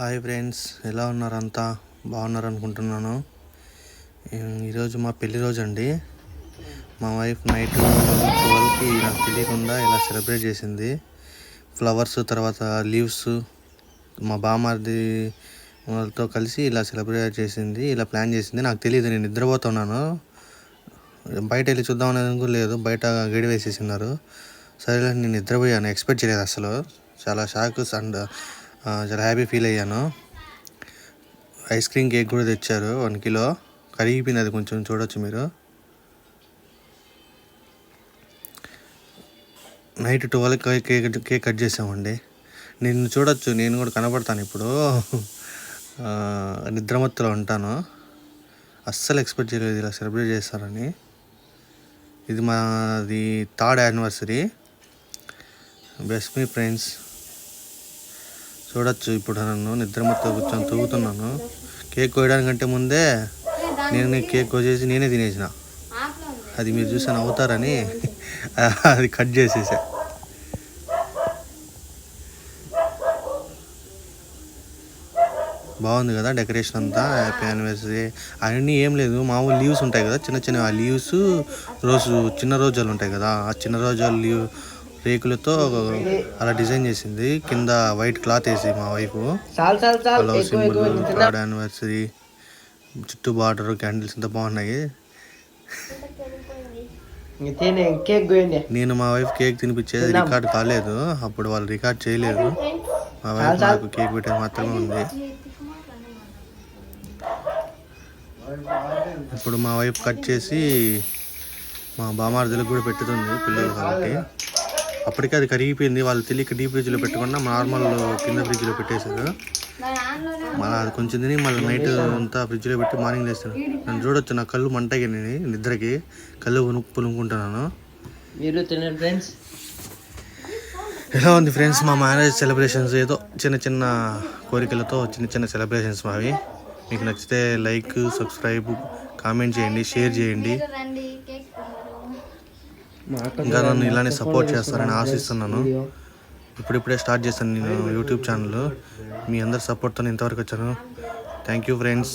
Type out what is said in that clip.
Hi friends, ఎలా ఉన్నారు? అంతా బాగున్నారు అనుకుంటున్నాను. ఈరోజు మా పెళ్లి రోజు అండి. మా వైఫ్ నైట్ 12కి నాకు తెలియకుండా ఇలా సెలబ్రేట్ చేసింది. ఫ్లవర్స్, తర్వాత లీవ్స్, మా బామార్ది వాళ్ళతో కలిసి ఇలా సెలబ్రేట్ చేసింది. ఇలా ప్లాన్ చేసింది. నాకు తెలియదు, నేను నిద్రపోతున్నాను. బయట వెళ్ళి చూద్దాం అనేది కూడా లేదు, బయట గడి వేసేసినారు. సరే నేను నిద్రపోయాను, ఎక్స్పెక్ట్ చేయలేదు అసలు. చాలా షాక్ అండ్ చాలా హ్యాపీ ఫీల్ అయ్యాను. ఐస్ క్రీమ్ కేక్ కూడా తెచ్చారు 1 కిలో. కరిగిపోయింది, అది కొంచెం చూడొచ్చు మీరు. నైట్ 12కి కేక్ కట్ చేసామండి. నిన్ను చూడొచ్చు, నేను కూడా కనపడతాను ఇప్పుడు. నిద్రమత్తులో ఉంటాను. అస్సలు ఎక్స్పెక్ట్ చేయలేదు ఇలా సెలబ్రేట్ చేస్తారని. ఇది మాది 3rd యానివర్సరీ. బెస్ట్ మీ ఫ్రెండ్స్. చూడొచ్చు ఇప్పుడు నన్ను నిద్రమత్తులో కూర్చొని తూగుతున్నాను. కేక్ కోయడానికంటే ముందే నేను కేక్ కోసేసి నేనే తినేసిన. అది మీరు చూసి నవ్వుతారని అది కట్ చేసేసా. బాగుంది కదా డెకరేషన్ అంతా. హ్యాపీ యానివర్సరీ అవన్నీ ఏం లేదు, మామూలు లీవ్స్ ఉంటాయి కదా, చిన్న చిన్న ఆ లీవ్స్, చిన్న రోజాలు ఉంటాయి కదా, ఆ చిన్న రోజాలు లీవ్ రేకులతో అలా డిజైన్ చేసింది. కింద వైట్ క్లాత్ వేసి మా వైపు హలో సింబల్, 3rd యానివర్సరీ, చుట్టూ బార్డర్, క్యాండిల్స్ అంతా బాగున్నాయి. నేను మా వైఫ్ కేక్ తినిపించేది రికార్డ్ కాలేదు, అప్పుడు వాళ్ళు రికార్డ్ చేయలేదు. మా వైఫ్ నాకు కేక్ పెట్టేది మాత్రమే ఉంది. ఇప్పుడు మా వైఫ్ కట్ చేసి మా బామార్దులకు కూడా పెట్టుతుంది పిల్లలు కాబట్టి. అప్పటికే అది కరిగిపోయింది, వాళ్ళు తెలియక డీప్ ఫ్రిడ్జ్లో పెట్టకుండా నార్మల్ కింద ఫ్రిడ్జ్లో పెట్టేశారు. మళ్ళీ అది కొంచెం తిని మళ్ళీ నైట్ అంతా ఫ్రిడ్జ్లో పెట్టి మార్నింగ్ చేస్తాను. నన్ను చూడొచ్చు, నా కళ్ళు మంటకి నిద్రకి కళ్ళు పులుముకుంటున్నాను. ఎలా ఉంది ఫ్రెండ్స్ మా మ్యారేజ్ సెలబ్రేషన్స్? ఏదో చిన్న చిన్న కోరికలతో చిన్న చిన్న సెలబ్రేషన్స్ మావి. మీకు నచ్చితే లైక్, సబ్స్క్రైబ్, కామెంట్ చేయండి, షేర్ చేయండి. ఇంకా నన్ను ఇలానే సపోర్ట్ చేస్తారని ఆశిస్తున్నాను. ఇప్పుడిప్పుడే స్టార్ట్ చేశాను నేను యూట్యూబ్ ఛానల్. మీ అందరి సపోర్ట్తో ఇంతవరకు వచ్చాను. Thank you friends.